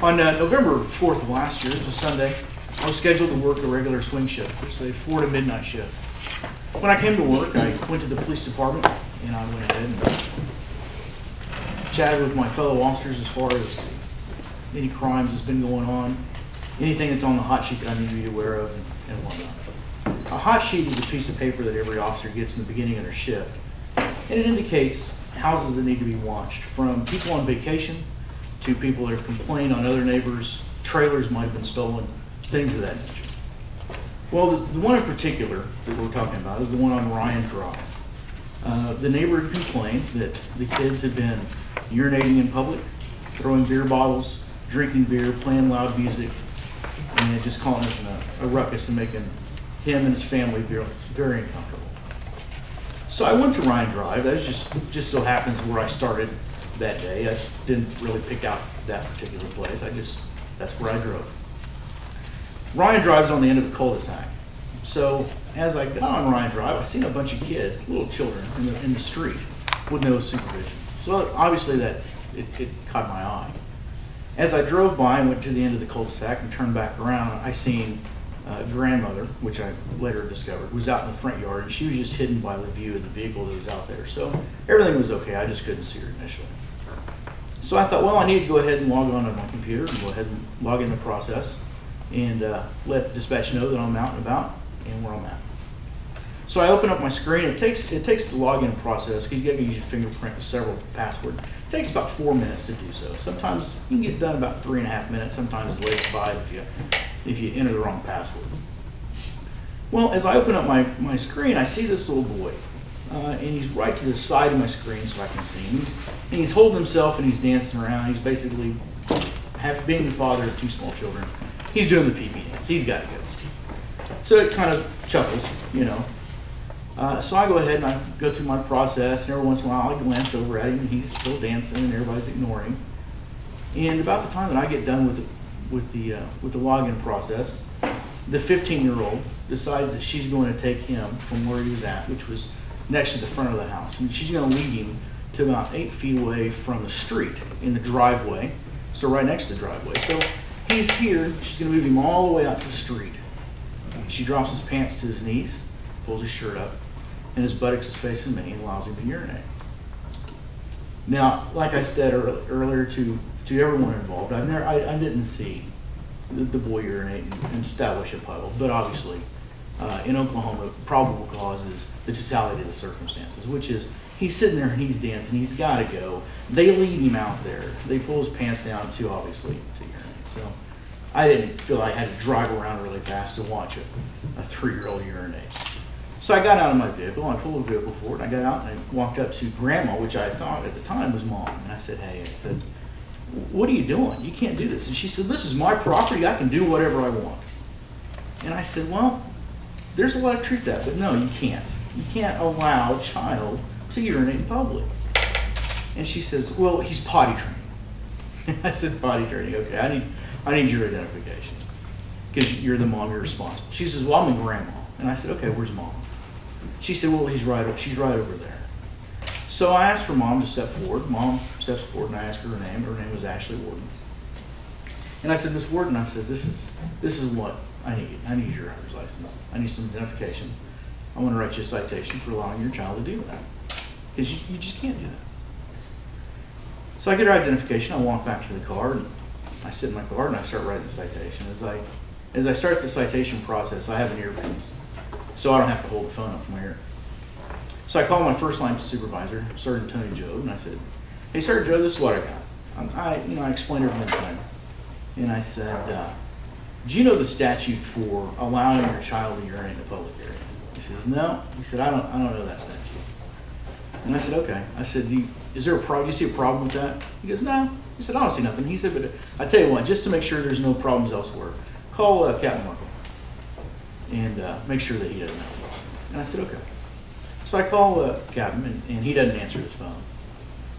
On November 4th of last year, it was a Sunday, I was scheduled to work a regular swing shift, which is a 4 to midnight shift. When I came to work, I went to the police department and I went ahead and chatted with my fellow officers as far as any crimes that's been going on, anything that's on the hot sheet that I need to be aware of, and whatnot. A hot sheet is a piece of paper that every officer gets in the beginning of their shift, and it indicates houses that need to be watched, from people on vacation to people that have complained on other neighbors, trailers might have been stolen, things of that nature. Well, the one in particular that we're talking about is the one on Ryan Drive. The neighbor had complained that the kids had been urinating in public, throwing beer bottles, drinking beer, playing loud music, and just calling it a ruckus and making him and his family very uncomfortable. So I went to Ryan Drive. That was just so happens where I started that day. I didn't really pick out that particular place. That's where I drove. Ryan Drive's on the end of a cul-de-sac. So as I got on Ryan Drive, I seen a bunch of kids, little children, in the street with no supervision. So obviously it caught my eye. As I drove by and went to the end of the cul-de-sac and turned back around, I seen a grandmother, which I later discovered, was out in the front yard, and she was just hidden by the view of the vehicle that was out there. So everything was okay. I just couldn't see her initially. So I thought, well, I need to go ahead and log on to my computer and go ahead and log in the process and let dispatch know that I'm out and about and where I'm at. So I open up my screen. It takes the login process, because you got to use your fingerprint with several passwords. It takes about 4 minutes to do so. Sometimes you can get it done about 3.5 minutes. Sometimes as late as 5 if you enter the wrong password. Well, as I open up my screen, I see this little boy, and he's right to the side of my screen so I can see him. He's holding himself and he's dancing around. He's basically being the father of 2 small children. He's doing the pee-pee dance. He's got to go. So it kind of chuckles, you know. So I go ahead and I go through my process, and every once in a while I glance over at him, and he's still dancing, and everybody's ignoring him. And about the time that I get done with the login process, the 15-year-old decides that she's going to take him from where he was at, which was next to the front of the house, and she's going to lead him to about 8 feet away from the street in the driveway, so right next to the driveway. So he's here. She's going to move him all the way out to the street. She drops his pants to his knees, pulls his shirt up, and his buttocks is facing me and allows him to urinate. Now, like I said earlier to everyone involved, I didn't see the boy urinate and establish a puddle, but obviously in Oklahoma, probable cause is the totality of the circumstances, which is he's sitting there and he's dancing, he's got to go. They leave him out there. They pull his pants down too, obviously, to urinate. So I didn't feel I had to drive around really fast to watch a 3-year-old urinate. So I got out of my vehicle, I pulled the vehicle forward, and I got out and I walked up to Grandma, which I thought at the time was Mom. And I said, hey, what are you doing? You can't do this. And she said, this is my property, I can do whatever I want. And I said, well, there's a lot of truth to that, but no, you can't. You can't allow a child to urinate in public. And she says, well, he's potty training. I said, potty training, okay, I need your identification, because you're the mom, you're responsible. She says, well, I'm a grandma. And I said, okay, where's Mom? She said, well, she's right over there. So I asked for Mom to step forward. Mom steps forward, and I asked her her name. Her name was Ashley Warden. And I said, Miss Warden, I said, this is what I need. I need your driver's license. I need some identification. I want to write you a citation for allowing your child to do that, because you just can't do that. So I get her identification. I walk back to the car, and I sit in my car, and I start writing the citation. As I start the citation process, I have an earpiece, so I don't have to hold the phone up to my ear. So I called my first line supervisor, Sergeant Tony Joe, and I said, hey, Sergeant Joe, this is what I got. I explained everything to him. And I said, do you know the statute for allowing your child to urinate in a public area? He says, no. He said, I don't know that statute. And I said, okay. I said, do you see a problem with that? He goes, no. He said, I don't see nothing. He said, but I tell you what, just to make sure there's no problems elsewhere, call Captain Markle and make sure that he doesn't have a problem. And I said, okay. So I call Captain, and he doesn't answer his phone.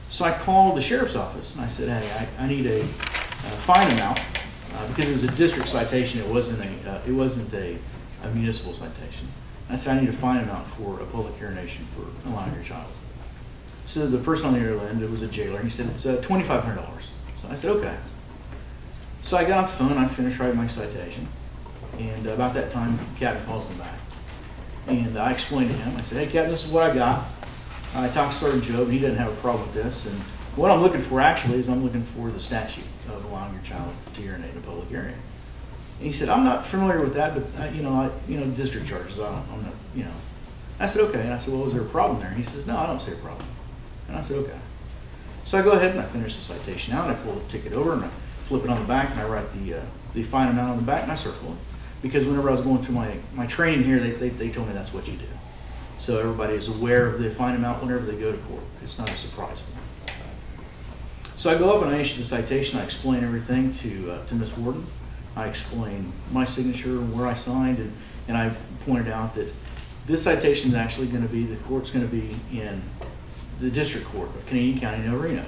So I called the sheriff's office, and I said, hey, I need a fine amount, because it was a district citation. It wasn't a municipal citation. I said, I need a fine amount for a public urination for allowing your child. So the person on the other end, it was a jailer, and he said, it's $2,500. So I said, okay. So I got off the phone, I finished writing my citation, and about that time, Captain calls me back. And I explained to him, I said, hey Captain, this is what I got. I talked to Sergeant Job, and he doesn't have a problem with this. And what I'm looking for actually is I'm looking for the statute of allowing your child to urinate in a public area. And he said, I'm not familiar with that, but district charges, I'm not. I said, okay. And I said, well, is there a problem there? And he says, no, I don't see a problem. And I said, okay. So I go ahead and I finish the citation out, and I pull the ticket over, and I flip it on the back, and I write the fine amount on the back, and I circle it. Because whenever I was going through my training here, they told me that's what you do. So everybody is aware of the fine amount whenever they go to court. It's not a surprise for them. So I go up and I issue the citation. I explain everything to Ms. Warden. I explain my signature, where I signed, and I pointed out that this citation is actually going to be, the court's going to be in the district court of Canadian County in El Reno.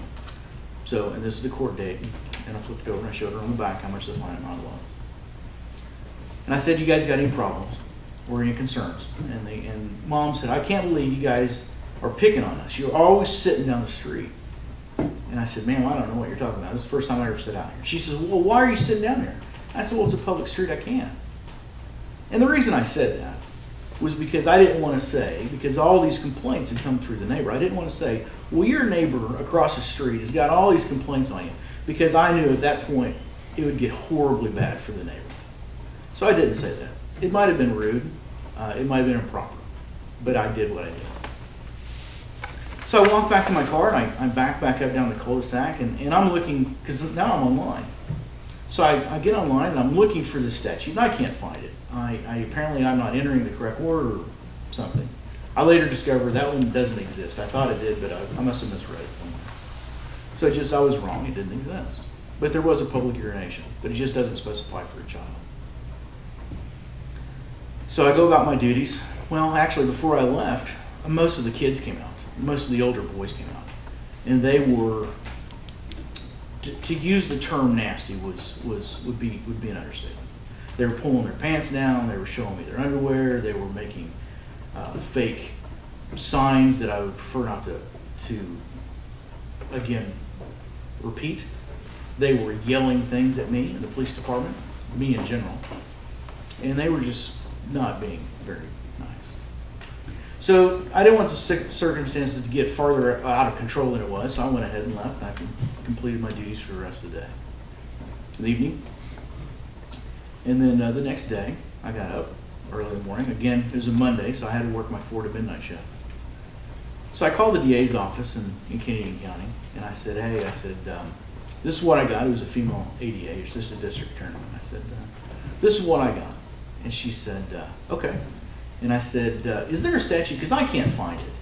So, and this is the court date. And I flipped it over and I showed her on the back how much the fine amount was. And I said, you guys got any problems or any concerns? And Mom said, I can't believe you guys are picking on us. You're always sitting down the street. And I said, ma'am, I don't know what you're talking about. This is the first time I ever sat out here. She says, well, why are you sitting down there? I said, well, it's a public street, I can't. And the reason I said that was because I didn't want to say, because all these complaints had come through the neighbor, I didn't want to say, well, your neighbor across the street has got all these complaints on you, because I knew at that point it would get horribly bad for the neighbor. So I didn't say that. It might have been rude, it might have been improper, but I did what I did. So I walk back to my car, and I back up down the cul-de-sac, and I'm looking, because now I'm online. So I get online, and I'm looking for the statute, and I can't find it. Apparently I'm not entering the correct word or something. I later discovered that one doesn't exist. I thought it did, but I must have misread it somewhere. So I was wrong, it didn't exist. But there was a public urination, but it just doesn't specify for a child. So I go about my duties. Well, actually, before I left, most of the kids came out. Most of the older boys came out. And they were, to use the term nasty would be an understatement. They were pulling their pants down, they were showing me their underwear, they were making fake signs that I would prefer not to again, repeat. They were yelling things at me in the police department, me in general, and they were just not being very nice. So I didn't want the circumstances to get farther out of control than it was, so I went ahead and left, and I completed my duties for the rest of the day. In the evening, and then the next day, I got up early in the morning. Again, it was a Monday, so I had to work my 4 to midnight shift. So I called the DA's office in Canadian County, and I said, hey, this is what I got. It was a female ADA, Assistant District Attorney. I said, this is what I got. And she said, okay. And I said, is there a statute? Because I can't find it.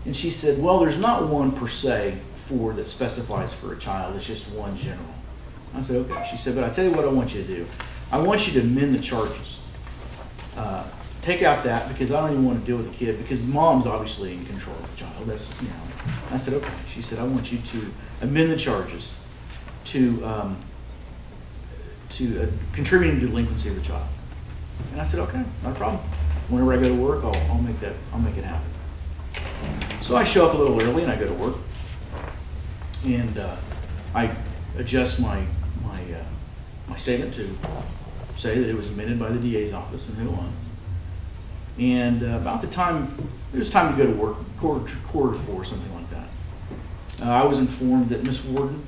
And she said, well, there's not one per se that specifies for a child. It's just one general. I said, okay. She said, but I tell you what I want you to do. I want you to amend the charges. Take out that, because I don't even want to deal with the kid, because mom's obviously in control of the child. That's, I said, okay. She said, I want you to amend the charges to contributing to delinquency of the child. And I said, okay, no problem. Whenever I go to work, I'll make it happen. So I show up a little early and I go to work, and I adjust my statement to say that it was amended by the DA's office and who it was. And about the time, it was time to go to work, quarter to 4, something like that. I was informed that Miss Warden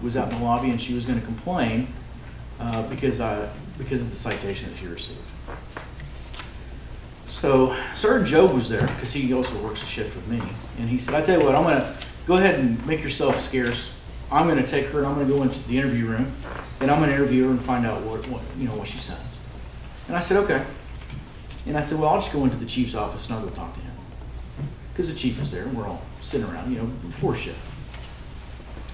was out in the lobby and she was going to complain because of the citation that she received. So Sergeant Job was there, because he also works a shift with me, and he said, I tell you what, I'm going to go ahead and make yourself scarce. I'm going to take her and I'm going to go into the interview room, and I'm going to interview her and find out what she says. And I said, okay. And I said, well, I'll just go into the chief's office and I'll go talk to him, because the chief is there and we're all sitting around, before shift.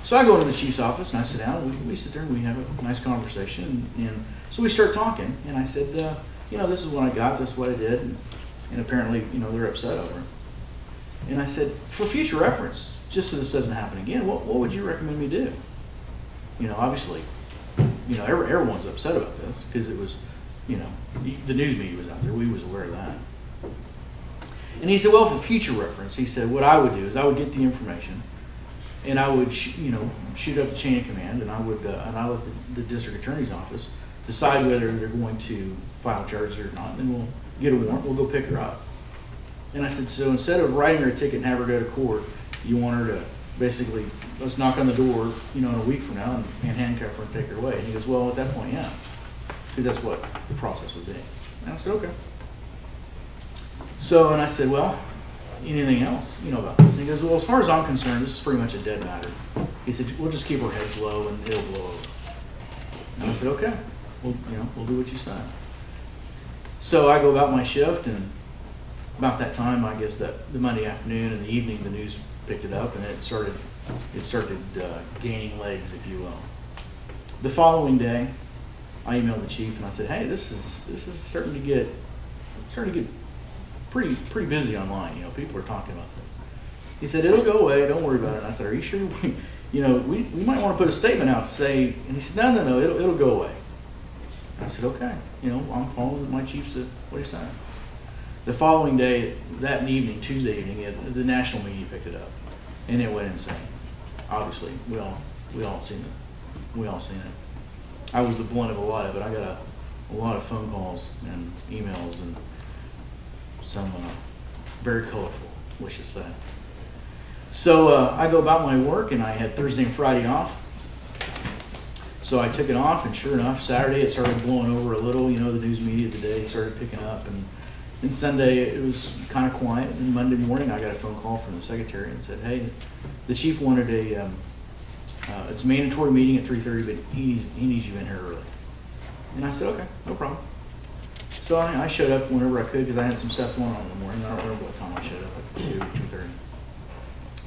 So I go into the chief's office and I sit down, and we sit there and we have a nice conversation, and so we start talking, and I said, this is what I got, this is what I did, and apparently, they're upset over it. And I said, for future reference, just so this doesn't happen again, what would you recommend me do? Obviously, everyone's upset about this, because it was, the news media was out there, we was aware of that. And he said, well, for future reference, he said, what I would do is I would get the information, And I would, shoot up the chain of command, and I let the district attorney's office decide whether they're going to file charges or not, and then we'll get a warrant, we'll go pick her up. And I said, so instead of writing her a ticket and have her go to court, you want her to basically, let's knock on the door, in a week from now and handcuff her and take her away. And he goes, well, at that point, yeah, because that's what the process would be. And I said, okay. So, and I said, well, anything else, about this? And he goes, well, as far as I'm concerned, this is pretty much a dead matter. He said, we'll just keep our heads low and it'll blow over. And I said, okay, we'll do what you say. So I go about my shift, and about that time, I guess that the Monday afternoon and the evening, the news picked it up, and it started gaining legs, if you will. The following day, I emailed the chief and I said, hey, this is starting to get pretty busy online. People are talking about this. He said, it'll go away, don't worry about it. And I said, are you sure? We might want to put a statement out to say, and he said, no, it'll go away. And I said, okay, I'm following what my chief said, what he said. The following day, that evening, Tuesday evening, the national media picked it up, and it went insane. Obviously, we all seen it. I was the blunt of a lot of it. I got a lot of phone calls and emails and some very colorful, let's just say. So I go about my work, and I had Thursday and Friday off. So I took it off, and sure enough, Saturday it started blowing over a little. The news media today started picking up, and Sunday it was kind of quiet. And Monday morning I got a phone call from the secretary and said, hey, the chief wanted it's a mandatory meeting at 3:30, but he needs you in here early. And I said, okay, no problem. So I showed up whenever I could, because I had some stuff going on in the morning. I don't remember what time I showed up, at 2:30.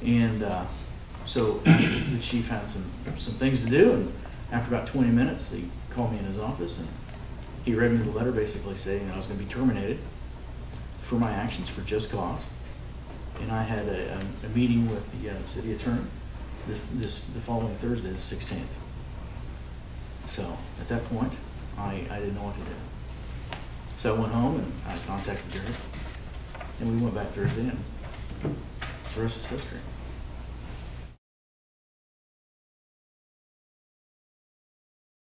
And so the chief had some things to do, and after about 20 minutes, he called me in his office, and he read me the letter basically saying that I was going to be terminated for my actions for just cause. And I had a meeting with the city attorney the following Thursday, the 16th. So at that point, I didn't know what to do. So I went home and I contacted Jared, and we went back Thursday, and the rest is history.